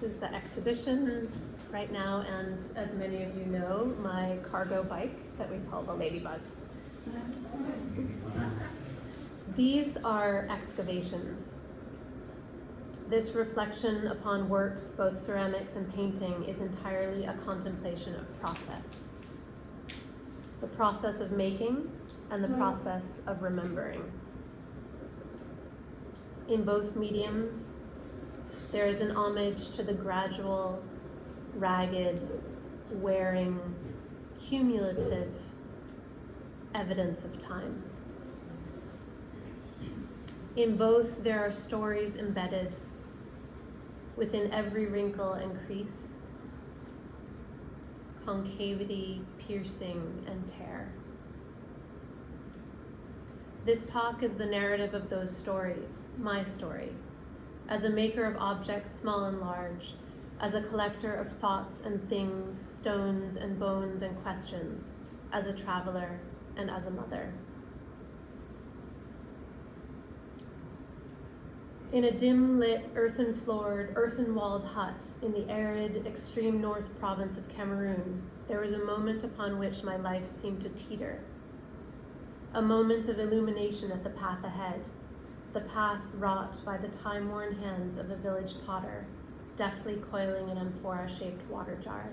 this is the exhibition right now, and as many of you know, my cargo bike that we call the Ladybug. These are excavations. This reflection upon works, both ceramics and painting, is entirely a contemplation of process. The process of making and the process of remembering. In both mediums, there is an homage to the gradual, ragged, wearing, cumulative evidence of time. In both, there are stories embedded within every wrinkle and crease, concavity, piercing, and tear. This talk is the narrative of those stories, my story, as a maker of objects small and large, as a collector of thoughts and things, stones and bones and questions, as a traveler and as a mother. In a dim-lit, earthen-floored, earthen-walled hut in the arid, extreme north province of Cameroon, there was a moment upon which my life seemed to teeter. A moment of illumination at the path ahead, the path wrought by the time-worn hands of a village potter, deftly coiling an amphora-shaped water jar.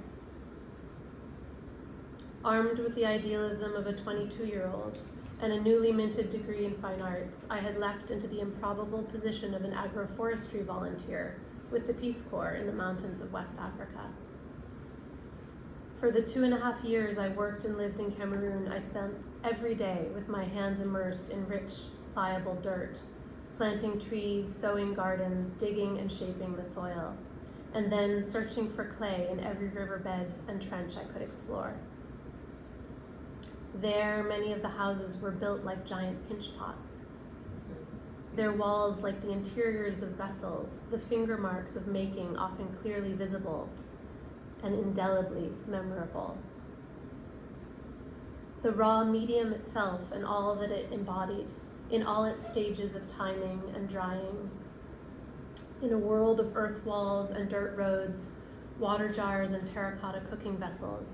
Armed with the idealism of a 22-year-old and a newly minted degree in fine arts, I had leapt into the improbable position of an agroforestry volunteer with the Peace Corps in the mountains of West Africa. For the 2.5 years I worked and lived in Cameroon, I spent every day with my hands immersed in rich, pliable dirt, planting trees, sowing gardens, digging and shaping the soil, and then searching for clay in every riverbed and trench I could explore. There, many of the houses were built like giant pinch pots. Their walls like the interiors of vessels, the finger marks of making often clearly visible and indelibly memorable. The raw medium itself and all that it embodied, in all its stages of timing and drying, in a world of earth walls and dirt roads, water jars and terracotta cooking vessels,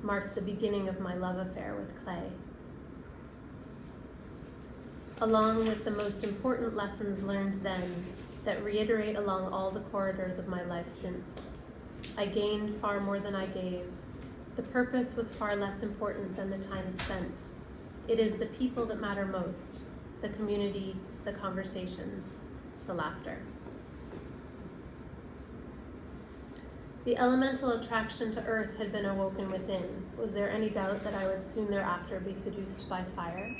marked the beginning of my love affair with clay. Along with the most important lessons learned then that reiterate along all the corridors of my life since, I gained far more than I gave. The purpose was far less important than the time spent. It is the people that matter most, the community, the conversations, the laughter. The elemental attraction to earth had been awoken within. Was there any doubt that I would soon thereafter be seduced by fire?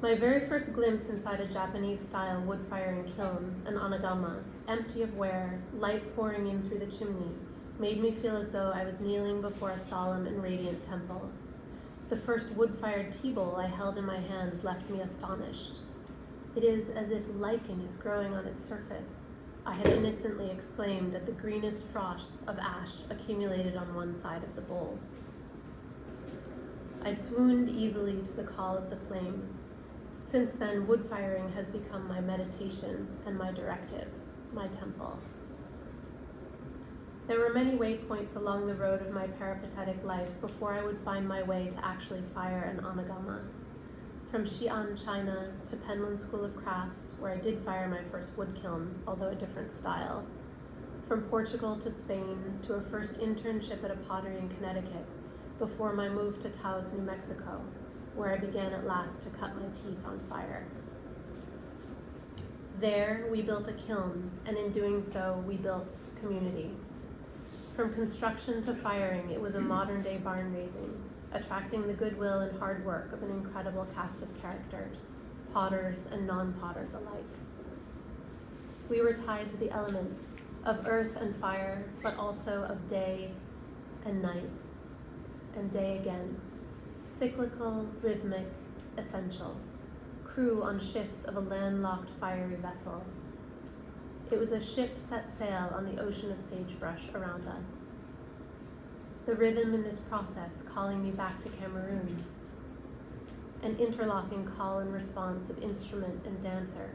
My very first glimpse inside a Japanese-style wood-firing kiln, an anagama, empty of wear, light pouring in through the chimney, made me feel as though I was kneeling before a solemn and radiant temple. The first wood-fired tea bowl I held in my hands left me astonished. It is as if lichen is growing on its surface, I had innocently exclaimed at the greenest frost of ash accumulated on one side of the bowl. I swooned easily to the call of the flame. Since then, wood firing has become my meditation and my directive, my temple. There were many waypoints along the road of my peripatetic life before I would find my way to actually fire an anagama. From Xi'an, China, to Penland School of Crafts, where I did fire my first wood kiln, although a different style. From Portugal to Spain, to a first internship at a pottery in Connecticut, before my move to Taos, New Mexico, where I began at last to cut my teeth on fire. There, we built a kiln, and in doing so, we built community. From construction to firing, it was a modern-day barn raising, attracting the goodwill and hard work of an incredible cast of characters, potters and non-potters alike. We were tied to the elements of earth and fire, but also of day and night, and day again. Cyclical, rhythmic, essential. Crew on shifts of a landlocked fiery vessel. It was a ship set sail on the ocean of sagebrush around us. The rhythm in this process calling me back to Cameroon. An interlocking call and response of instrument and dancer.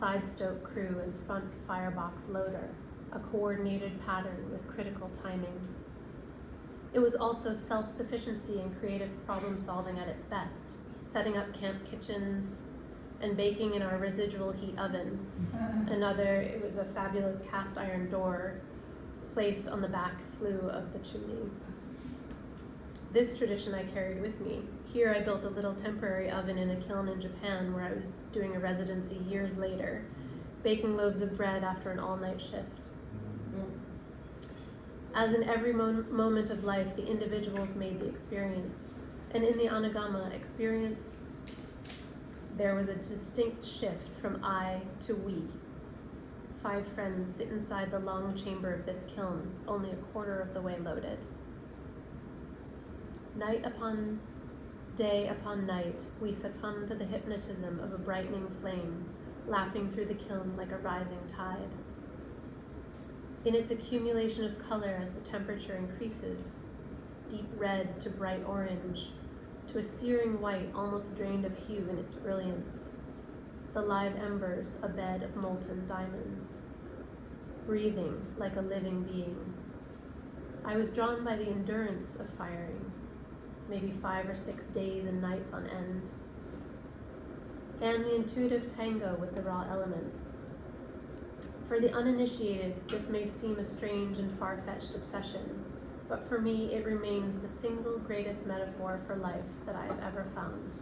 side stoke crew and front firebox loader, a coordinated pattern with critical timing. It was also self-sufficiency and creative problem-solving at its best, setting up camp kitchens and baking in our residual heat oven. It was a fabulous cast iron door placed on the back flue of the chimney. This tradition I carried with me. Here I built a little temporary oven in a kiln in Japan where I was doing a residency years later, baking loaves of bread after an all-night shift. As in every moment of life, the individuals made the experience. And in the Anagama experience, there was a distinct shift from I to we. 5 friends sit inside the long chamber of this kiln, only a quarter of the way loaded. Night upon night, we succumb to the hypnotism of a brightening flame, lapping through the kiln like a rising tide. In its accumulation of color as the temperature increases, deep red to bright orange, to a searing white almost drained of hue in its brilliance, the live embers a bed of molten diamonds, breathing like a living being. I was drawn by the endurance of firing, maybe 5 or 6 days and nights on end, and the intuitive tango with the raw elements. For the uninitiated, this may seem a strange and far-fetched obsession, but for me it remains the single greatest metaphor for life that I have ever found,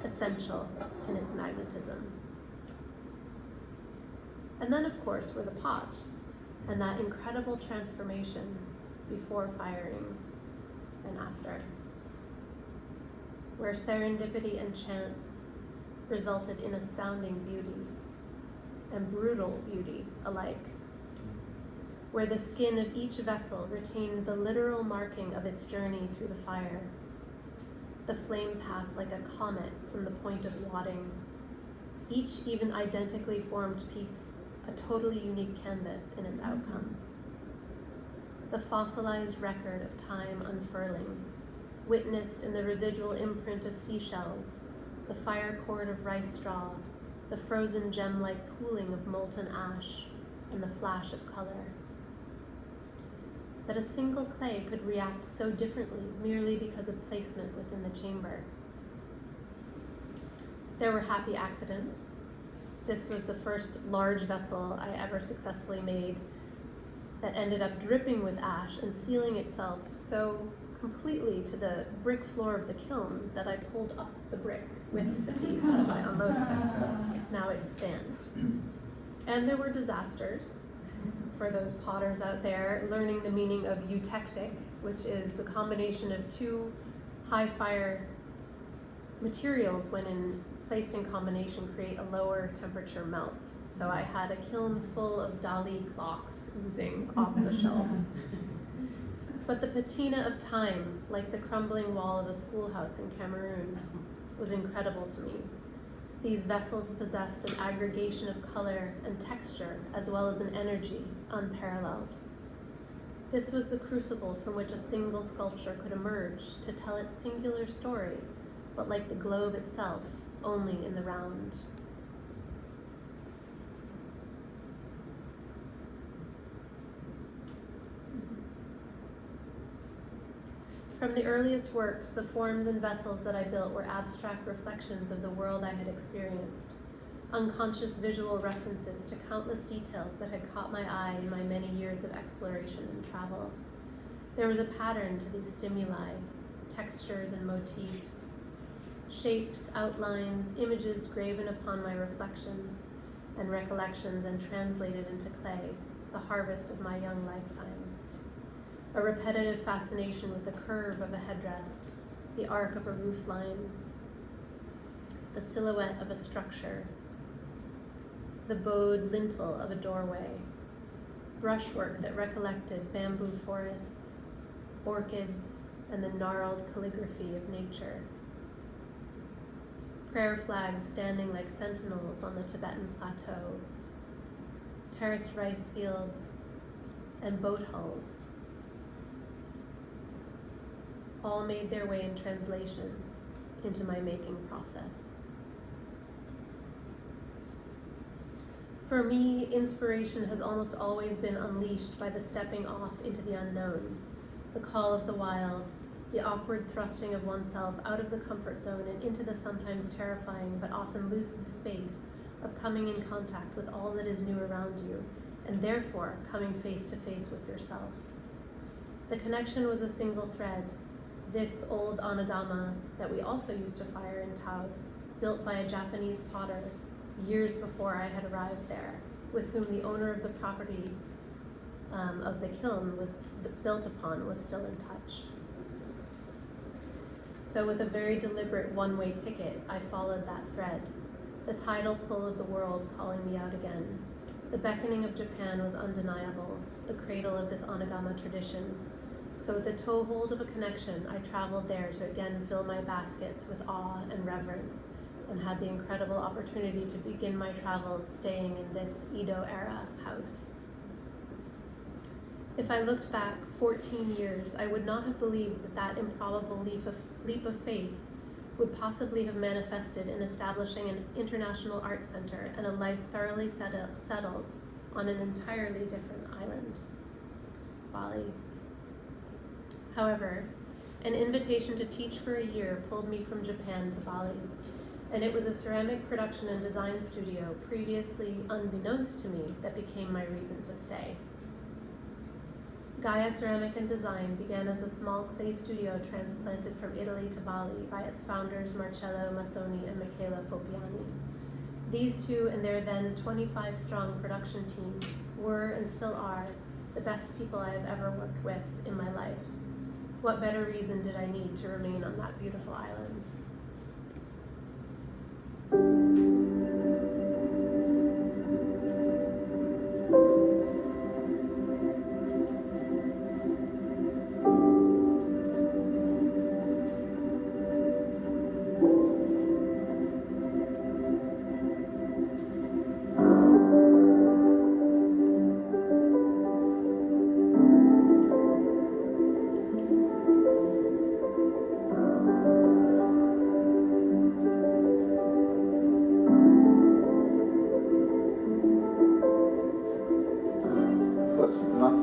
essential in its magnetism. And then, of course, were the pots, and that incredible transformation before firing and after, where serendipity and chance resulted in astounding beauty and brutal beauty alike, where the skin of each vessel retained the literal marking of its journey through the fire, the flame path like a comet from the point of wadding, each even identically formed piece a totally unique canvas in its outcome. The fossilized record of time unfurling, witnessed in the residual imprint of seashells, the fire cord of rice straw, the frozen gem-like pooling of molten ash, and the flash of color. That a single clay could react so differently merely because of placement within the chamber. There were happy accidents. This was the first large vessel I ever successfully made that ended up dripping with ash and sealing itself so completely to the brick floor of the kiln that I pulled up the brick with the piece as I unloaded it. Now it stands. And there were disasters for those potters out there, learning the meaning of eutectic, which is the combination of 2 high fire materials when placed in combination create a lower temperature melt. So I had a kiln full of Dali clocks oozing off the shelves. But the patina of time, like the crumbling wall of a schoolhouse in Cameroon, was incredible to me. These vessels possessed an aggregation of color and texture, as well as an energy unparalleled. This was the crucible from which a single sculpture could emerge to tell its singular story, but like the globe itself, only in the round. From the earliest works, the forms and vessels that I built were abstract reflections of the world I had experienced, unconscious visual references to countless details that had caught my eye in my many years of exploration and travel. There was a pattern to these stimuli, textures and motifs, shapes, outlines, images graven upon my reflections and recollections and translated into clay, the harvest of my young lifetime. A repetitive fascination with the curve of a headrest, the arc of a roofline, the silhouette of a structure, the bowed lintel of a doorway, brushwork that recollected bamboo forests, orchids, and the gnarled calligraphy of nature. Prayer flags standing like sentinels on the Tibetan plateau, terraced rice fields, and boat hulls all made their way in translation into my making process. For me, inspiration has almost always been unleashed by the stepping off into the unknown, the call of the wild, the awkward thrusting of oneself out of the comfort zone and into the sometimes terrifying but often lucid space of coming in contact with all that is new around you, and therefore coming face to face with yourself. The connection was a single thread, this old onagama that we also used to fire in Taos, built by a Japanese potter years before I had arrived there, with whom the owner of the property of the kiln was built upon was still in touch. So with a very deliberate one-way ticket, I followed that thread, the tidal pull of the world calling me out again. The beckoning of Japan was undeniable, the cradle of this onagama tradition. So with the toehold of a connection, I traveled there to again fill my baskets with awe and reverence, and had the incredible opportunity to begin my travels staying in this Edo-era house. If I looked back 14 years, I would not have believed that that improbable leap of faith would possibly have manifested in establishing an international art center and a life thoroughly settled on an entirely different island, Bali. However, an invitation to teach for a year pulled me from Japan to Bali, and it was a ceramic production and design studio previously unbeknownst to me that became my reason to stay. Gaia Ceramic and Design began as a small clay studio transplanted from Italy to Bali by its founders Marcello Massoni and Michela Fopiani. These two and their then 25-strong production team were and still are the best people I have ever worked with in my life. What better reason did I need to remain on that beautiful island?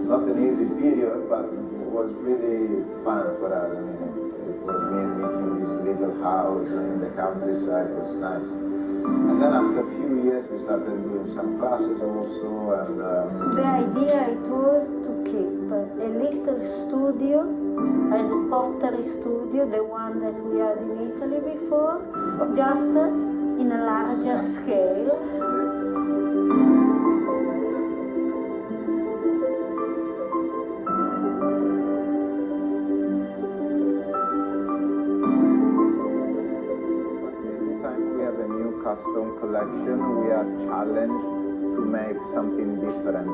Not an easy period, but it was really fun for us. I mean, it was meeting this little house in the countryside. It was nice. And then after a few years, we started doing some classes also. And the idea it was to keep a little studio as a pottery studio, the one that we had in Italy before, just in a larger scale. Custom collection, we are challenged to make something different,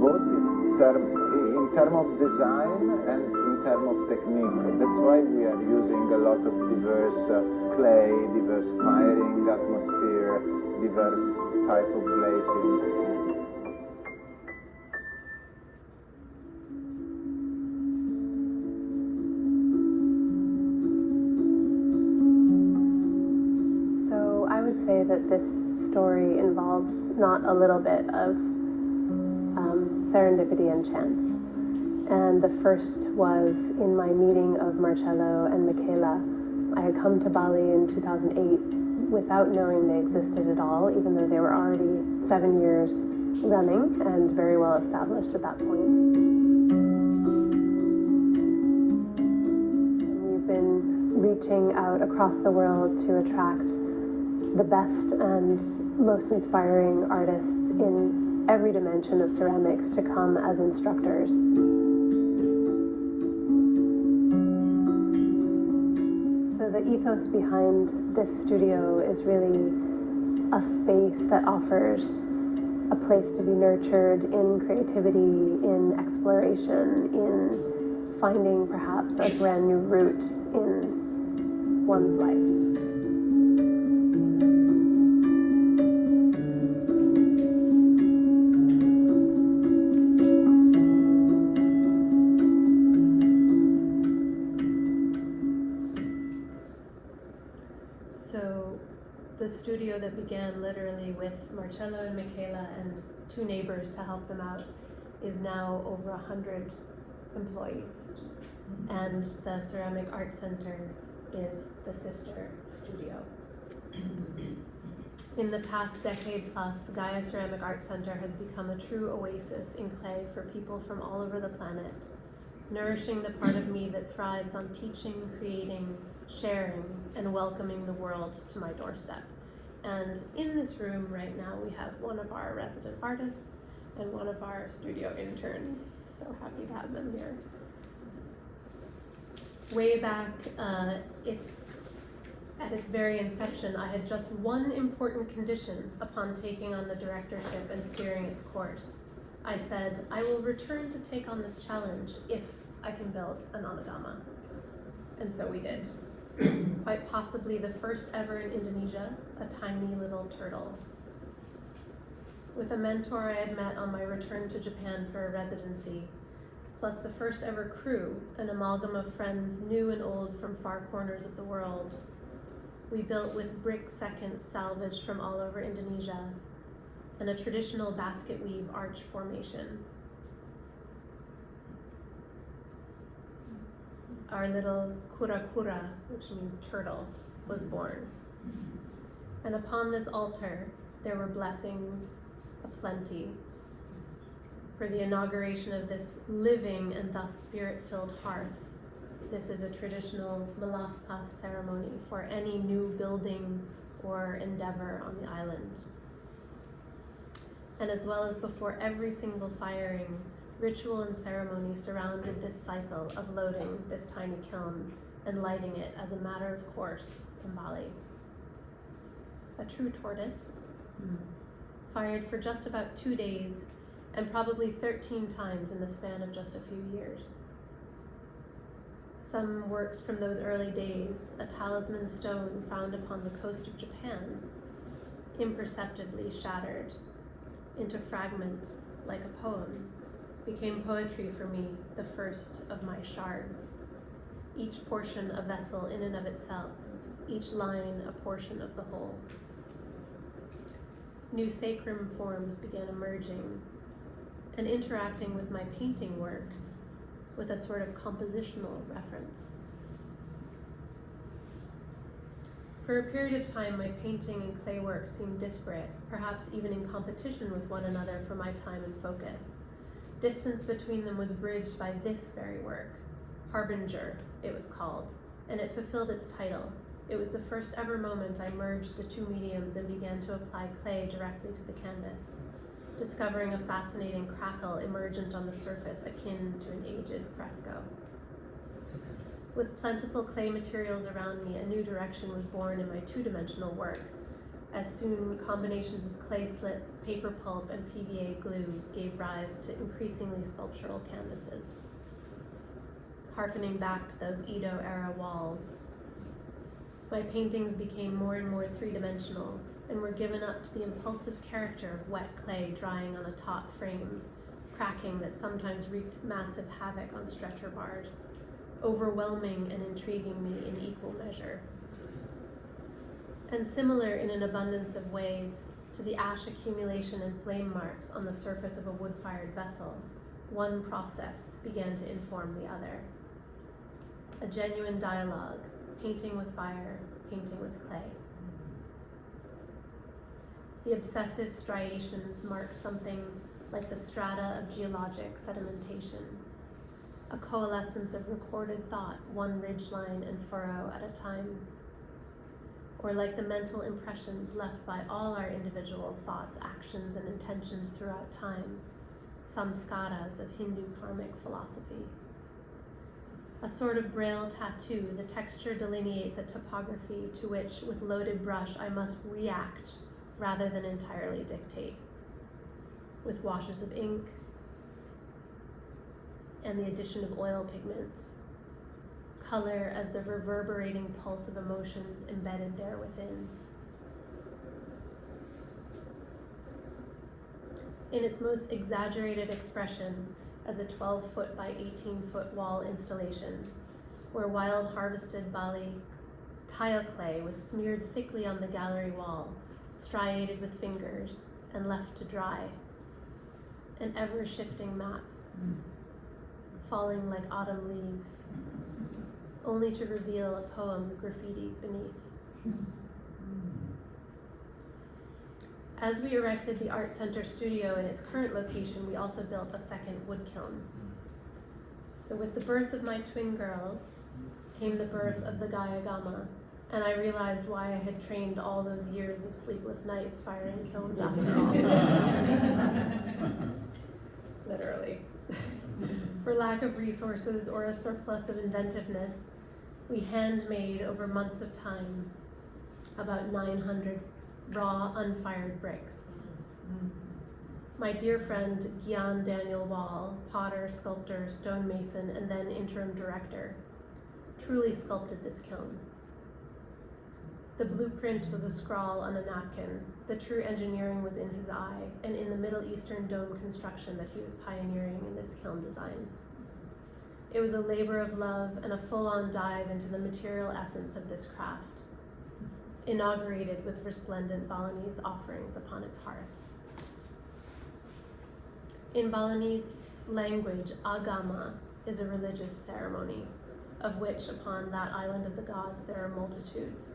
both in term of design and in term of technique. That's why we are using a lot of diverse clay, diverse firing atmosphere, diverse type of glazing. Say that this story involves not a little bit of serendipity and chance. And the first was in my meeting of Marcello and Michela. I had come to Bali in 2008 without knowing they existed at all, even though they were already 7 years running and very well established at that point. And we've been reaching out across the world to attract the best and most inspiring artists in every dimension of ceramics to come as instructors. So the ethos behind this studio is really a space that offers a place to be nurtured in creativity, in exploration, in finding perhaps a brand new route in one's life. The studio that began began literally with Marcello and Michaela and 2 neighbors to help them out, is now over 100 employees. And the Ceramic Art Center is the sister studio. In the past decade plus, Gaia Ceramic Art Center has become a true oasis in clay for people from all over the planet, nourishing the part of me that thrives on teaching, creating, sharing, and welcoming the world to my doorstep. And in this room right now, we have one of our resident artists and one of our studio interns. So happy to have them here. Way back, at its very inception, I had just one important condition upon taking on the directorship and steering its course. I said, I will return to take on this challenge if I can build an onigama. And so we did. Quite possibly the first ever in Indonesia, a tiny little turtle. With a mentor I had met on my return to Japan for a residency, plus the first ever crew, an amalgam of friends new and old from far corners of the world, we built with brick seconds salvaged from all over Indonesia and a traditional basket weave arch formation. Our little kura-kura, which means turtle, was born. And upon this altar, there were blessings aplenty for the inauguration of this living and thus spirit-filled hearth. This is a traditional Lacoste ceremony for any new building or endeavor on the island. And as well as before every single firing, ritual and ceremony surrounded this cycle of loading this tiny kiln and lighting it as a matter of course in Bali. A true tortoise, fired for just about 2 days and probably 13 times in the span of just a few years. Some works from those early days, a talisman stone found upon the coast of Japan, imperceptibly shattered into fragments like a poem, became poetry for me, the first of my shards. Each portion a vessel in and of itself, each line a portion of the whole. New sacrum forms began emerging and interacting with my painting works with a sort of compositional reference. For a period of time, my painting and clay work seemed disparate, perhaps even in competition with one another for my time and focus. Distance between them was bridged by this very work. Harbinger, it was called, and it fulfilled its title. It was the first ever moment I merged the 2 mediums and began to apply clay directly to the canvas, discovering a fascinating crackle emergent on the surface akin to an aged fresco. With plentiful clay materials around me, a new direction was born in my 2-dimensional work, as soon combinations of clay slip, paper pulp, and PVA glue gave rise to increasingly sculptural canvases. Harkening back to those Edo-era walls, my paintings became more and more 3-dimensional and were given up to the impulsive character of wet clay drying on a taut frame, cracking that sometimes wreaked massive havoc on stretcher bars, overwhelming and intriguing me in equal measure. And similar in an abundance of ways to the ash accumulation and flame marks on the surface of a wood-fired vessel, one process began to inform the other. A genuine dialogue, painting with fire, painting with clay. The obsessive striations mark something like the strata of geologic sedimentation, a coalescence of recorded thought, one ridgeline and furrow at a time, or like the mental impressions left by all our individual thoughts, actions, and intentions throughout time, samskaras of Hindu karmic philosophy. A sort of braille tattoo, the texture delineates a topography to which, with loaded brush, I must react rather than entirely dictate, with washes of ink and the addition of oil pigments, color as the reverberating pulse of emotion embedded there within. In its most exaggerated expression, as a 12-foot by 18-foot wall installation, where wild harvested Bali tile clay was smeared thickly on the gallery wall, striated with fingers and left to dry. An ever-shifting map, falling like autumn leaves, only to reveal a poem graffitied beneath. As we erected the Art Center studio in its current location, we also built a second wood kiln. So with the birth of my twin girls came the birth of the Gayagama, and I realized why I had trained all those years of sleepless nights firing kilns after all. Literally. For lack of resources or a surplus of inventiveness, we handmade over months of time about 900 raw, unfired bricks. My dear friend Gian Daniel Wall, potter, sculptor, stonemason, and then interim director, truly sculpted this kiln. The blueprint was a scrawl on a napkin. The true engineering was in his eye and in the Middle Eastern dome construction that he was pioneering in this kiln design. It was a labor of love and a full-on dive into the material essence of this craft, inaugurated with resplendent Balinese offerings upon its hearth. In Balinese language, agama is a religious ceremony, of which upon that island of the gods there are multitudes.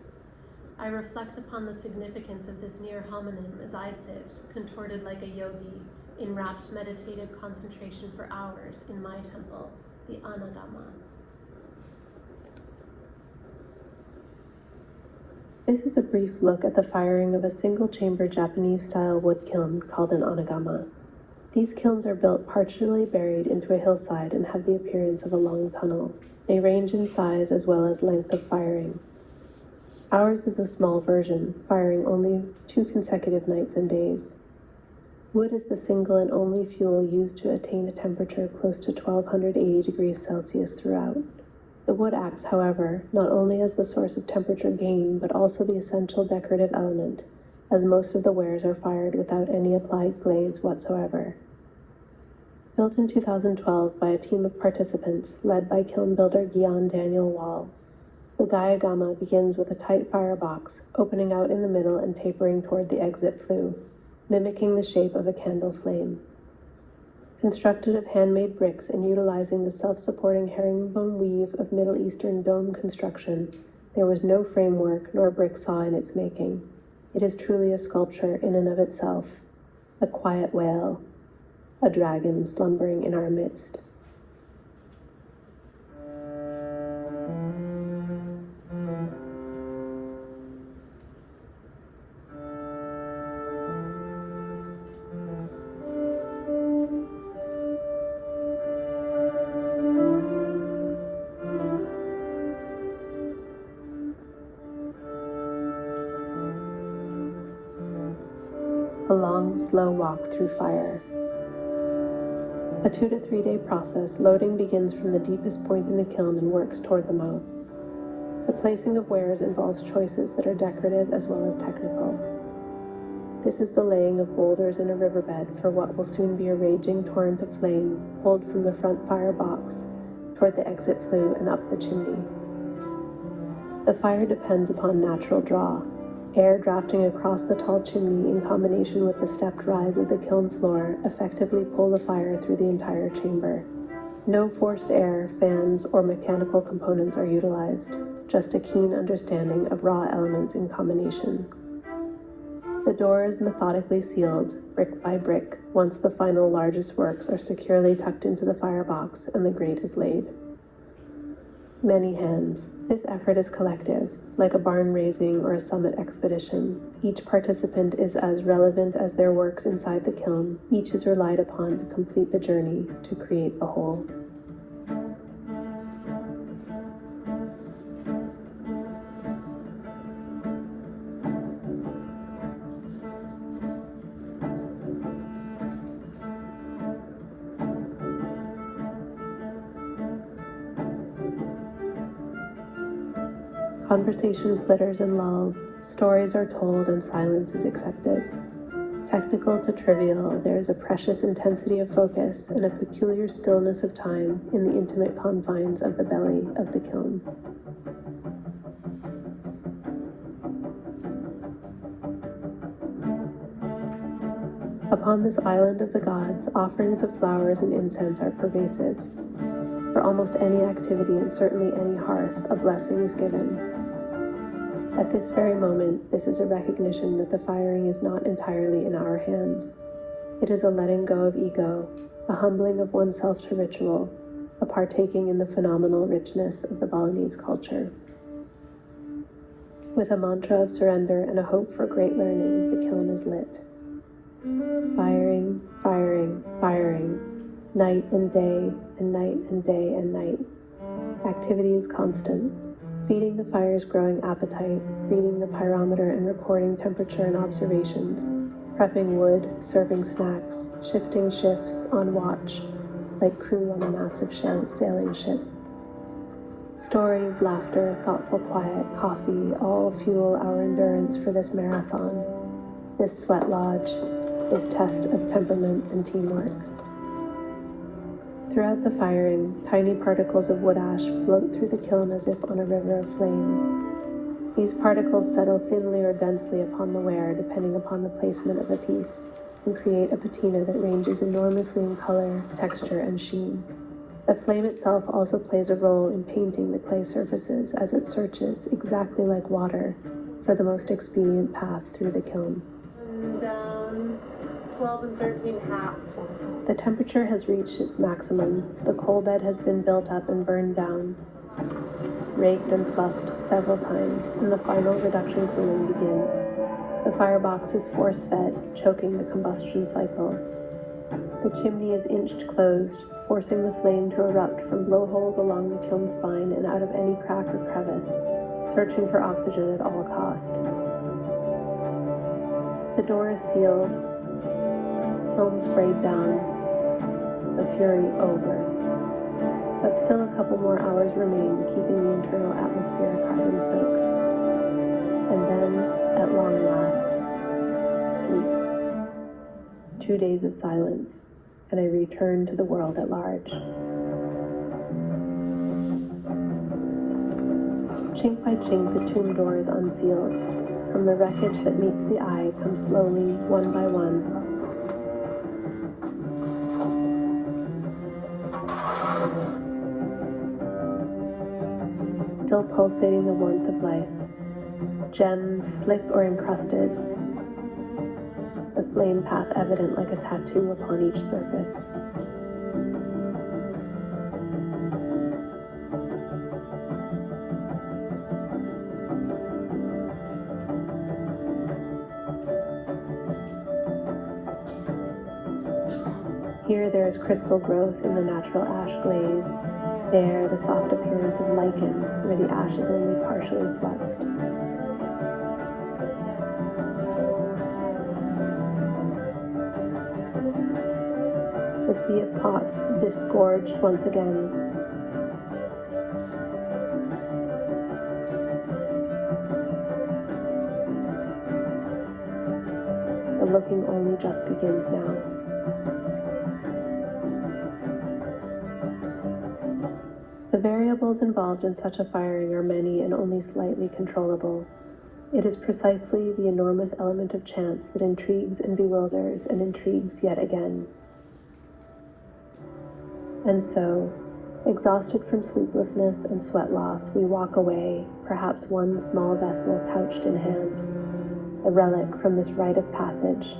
I reflect upon the significance of this near homonym as I sit, contorted like a yogi, in rapt meditative concentration for hours in my temple, the Anagama. This is a brief look at the firing of a single-chamber Japanese-style wood kiln called an Anagama. These kilns are built partially buried into a hillside and have the appearance of a long tunnel. They range in size as well as length of firing. Ours is a small version, firing only 2 consecutive nights and days. Wood is the single and only fuel used to attain a temperature close to 1280 degrees Celsius throughout. The wood acts, however, not only as the source of temperature gain, but also the essential decorative element, as most of the wares are fired without any applied glaze whatsoever. Built in 2012 by a team of participants led by kiln builder Gian Daniel Wall, the Gayagama begins with a tight firebox, opening out in the middle and tapering toward the exit flue, mimicking the shape of a candle flame. Constructed of handmade bricks and utilizing the self-supporting herringbone weave of Middle Eastern dome construction, there was no framework nor brick saw in its making. It is truly a sculpture in and of itself, a quiet wail, a dragon slumbering in our midst. A long, slow walk through fire. A 2 to 3 day process, loading begins from the deepest point in the kiln and works toward the mouth. The placing of wares involves choices that are decorative as well as technical. This is the laying of boulders in a riverbed for what will soon be a raging torrent of flame pulled from the front firebox toward the exit flue and up the chimney. The fire depends upon natural draw, air drafting across the tall chimney in combination with the stepped rise of the kiln floor effectively pull the fire through the entire chamber. No forced air, fans, or mechanical components are utilized, just a keen understanding of raw elements in combination. The door is methodically sealed, brick by brick, once the final largest works are securely tucked into the firebox and the grate is laid. Many hands. This effort is collective, like a barn raising or a summit expedition. Each participant is as relevant as their works inside the kiln. Each is relied upon to complete the journey, to create the whole. Conversation flitters and lulls, stories are told and silence is accepted. Technical to trivial, there is a precious intensity of focus and a peculiar stillness of time in the intimate confines of the belly of the kiln. Upon this island of the gods, offerings of flowers and incense are pervasive. For almost any activity and certainly any hearth, a blessing is given. At this very moment, this is a recognition that the firing is not entirely in our hands. It is a letting go of ego, a humbling of oneself to ritual, a partaking in the phenomenal richness of the Balinese culture. With a mantra of surrender and a hope for great learning, the kiln is lit. Firing, firing, firing, night and day, and night and day and night. Activity is constant, feeding the fire's growing appetite, reading the pyrometer and recording temperature and observations, prepping wood, serving snacks, shifting shifts, on watch, like crew on a massive sailing ship. Stories, laughter, thoughtful quiet, coffee, all fuel our endurance for this marathon, this sweat lodge, this test of temperament and teamwork. Throughout the firing, tiny particles of wood ash float through the kiln as if on a river of flame. These particles settle thinly or densely upon the ware, depending upon the placement of the piece, and create a patina that ranges enormously in color, texture, and sheen. The flame itself also plays a role in painting the clay surfaces as it searches, exactly like water, for the most expedient path through the kiln. Down 12 and 13 half. The temperature has reached its maximum. The coal bed has been built up and burned down, raked and fluffed several times, and the final reduction cooling begins. The firebox is force-fed, choking the combustion cycle. The chimney is inched closed, forcing the flame to erupt from blowholes along the kiln spine and out of any crack or crevice, searching for oxygen at all cost. The door is sealed, kiln sprayed down, the fury over. But still a couple more hours remain, keeping the internal atmosphere carbon-soaked. And then, at long last, sleep. 2 days of silence, and I return to the world at large. Chink by chink, the tomb door is unsealed. From the wreckage that meets the eye come slowly, one by one, still pulsating the warmth of life. Gems, slick or encrusted, the flame path evident like a tattoo upon each surface. Here there is crystal growth in the natural ash glaze. There, the soft appearance of lichen, where the ash is only partially fluxed. The sea of pots disgorged once again. The looking only just begins now. The variables involved in such a firing are many and only slightly controllable. It is precisely the enormous element of chance that intrigues and bewilders and intrigues yet again. And so, exhausted from sleeplessness and sweat loss, we walk away, perhaps one small vessel pouched in hand, the relic from this rite of passage,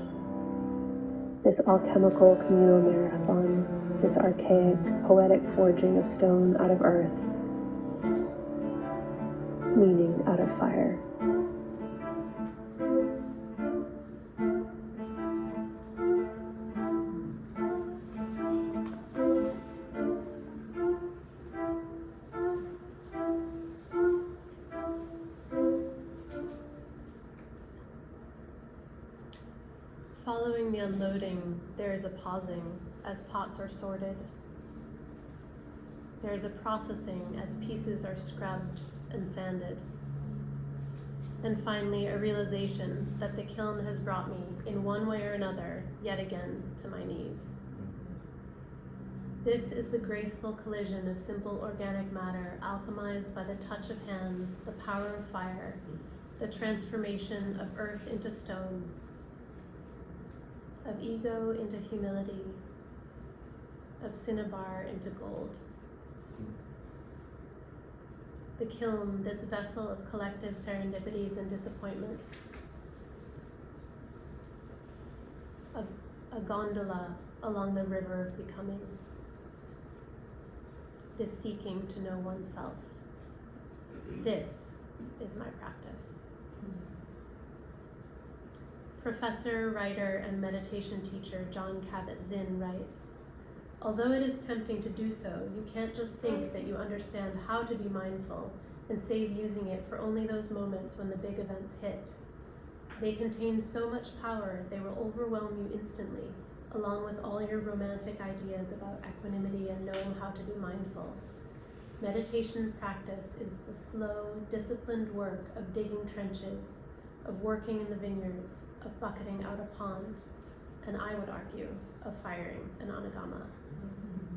this alchemical communal marathon, this archaic, poetic forging of stone out of earth, meaning out of fire. Following the unloading, there is a pausing as pots are sorted. There is a processing as pieces are scrubbed and sanded. And finally, a realization that the kiln has brought me, in one way or another, yet again, to my knees. This is the graceful collision of simple organic matter, alchemized by the touch of hands, the power of fire, the transformation of earth into stone. of ego into humility, of cinnabar into gold. The kiln, this vessel of collective serendipities and disappointments. A gondola along the river of becoming. This seeking to know oneself. This is my practice. Professor, writer, and meditation teacher John Kabat-Zinn writes, although it is tempting to do so, you can't just think that you understand how to be mindful and save using it for only those moments when the big events hit. They contain so much power, they will overwhelm you instantly, along with all your romantic ideas about equanimity and knowing how to be mindful. Meditation practice is the slow, disciplined work of digging trenches, of working in the vineyards, of bucketing out a pond, and I would argue, of firing an anagama.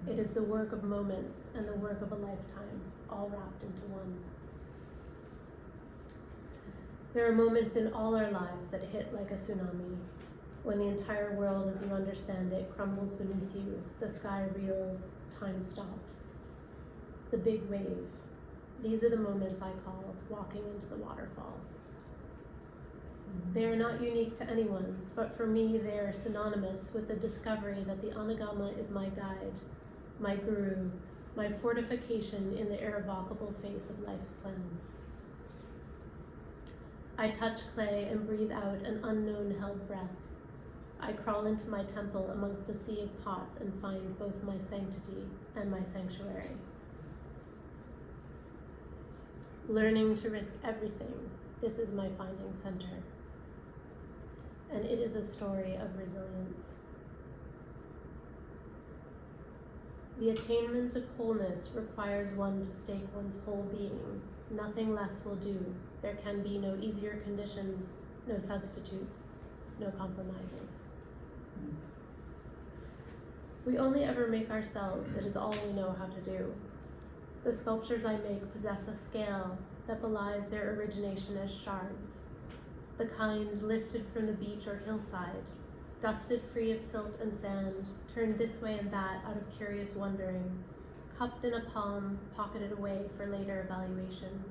It is the work of moments and the work of a lifetime, all wrapped into one. There are moments in all our lives that hit like a tsunami, when the entire world as you understand it crumbles beneath you, the sky reels, time stops. The big wave. These are the moments I call walking into the waterfall. They are not unique to anyone, but for me they are synonymous with the discovery that the anagama is my guide, my guru, my fortification in the irrevocable face of life's plans. I touch clay and breathe out an unknown held breath. I crawl into my temple amongst a sea of pots and find both my sanctity and my sanctuary. Learning to risk everything, this is my finding center. And it is a story of resilience. The attainment of wholeness requires one to stake one's whole being. Nothing less will do. There can be no easier conditions, no substitutes, no compromises. We only ever make ourselves, it is all we know how to do. The sculptures I make possess a scale that belies their origination as shards, the kind lifted from the beach or hillside, dusted free of silt and sand, turned this way and that out of curious wondering, cupped in a palm, pocketed away for later evaluation.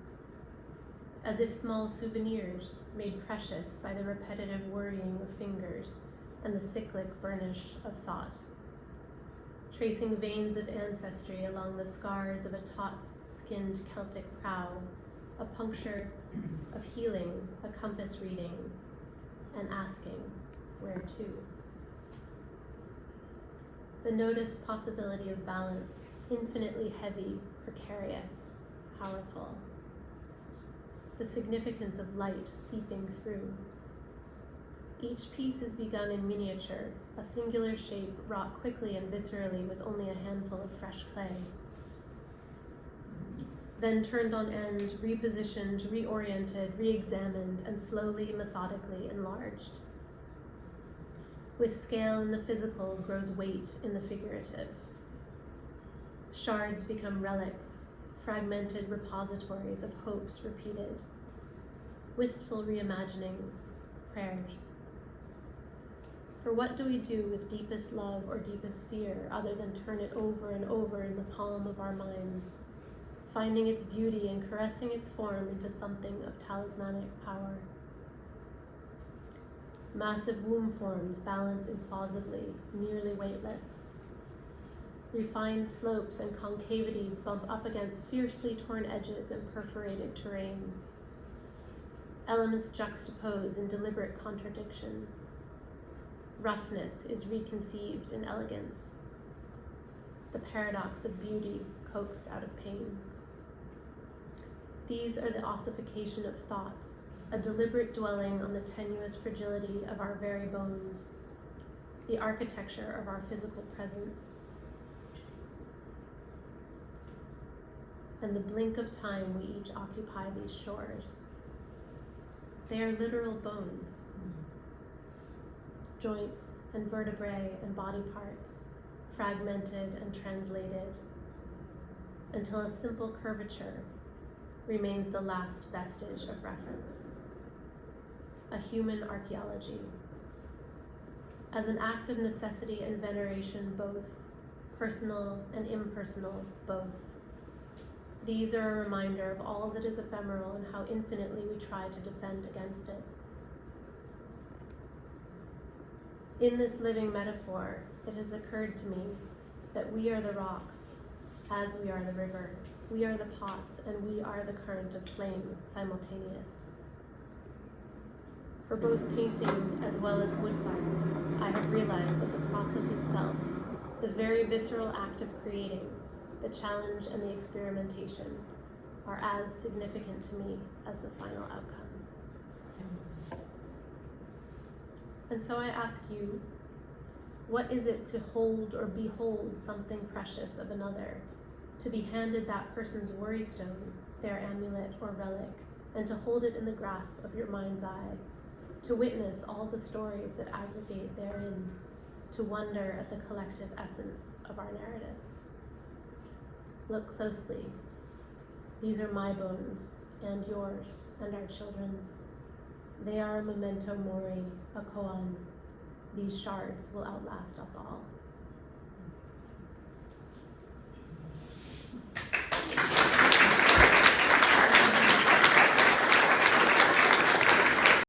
As if small souvenirs made precious by the repetitive worrying of fingers and the cyclic burnish of thought. Tracing veins of ancestry along the scars of a taut-skinned Celtic prow, a puncture of healing, a compass reading, and asking, where to? The noticed possibility of balance, infinitely heavy, precarious, powerful. The significance of light seeping through. Each piece is begun in miniature, a singular shape wrought quickly and viscerally with only a handful of fresh clay. Then turned on end, repositioned, reoriented, re-examined, and slowly, methodically enlarged. With scale in the physical grows weight in the figurative. Shards become relics, fragmented repositories of hopes repeated. Wistful reimaginings, prayers. For what do we do with deepest love or deepest fear other than turn it over and over in the palm of our minds, finding its beauty and caressing its form into something of talismanic power? Massive womb forms balance implausibly, nearly weightless. Refined slopes and concavities bump up against fiercely torn edges and perforated terrain. Elements juxtapose in deliberate contradiction. Roughness is reconceived in elegance. The paradox of beauty coaxed out of pain. These are the ossification of thoughts, a deliberate dwelling on the tenuous fragility of our very bones, the architecture of our physical presence. And the blink of time we each occupy these shores. They are literal bones, joints and vertebrae and body parts, fragmented and translated, until a simple curvature remains the last vestige of reference. A human archaeology. as an act of necessity and veneration, both personal and impersonal, both. These are a reminder of all that is ephemeral and how infinitely we try to defend against it. In this living metaphor, it has occurred to me that we are the rocks, as we are the river. We are the pots, and we are the current of flame, simultaneous. For both painting as well as wood firing, I have realized that the process itself, the very visceral act of creating, the challenge and the experimentation, are as significant to me as the final outcome. And so I ask you, what is it to hold or behold something precious of another, to be handed that person's worry stone, their amulet or relic, and to hold it in the grasp of your mind's eye, to witness all the stories that aggregate therein, to wonder at the collective essence of our narratives? Look closely. These are my bones, and yours, and our children's. They are a memento mori, a koan. These shards will outlast us all.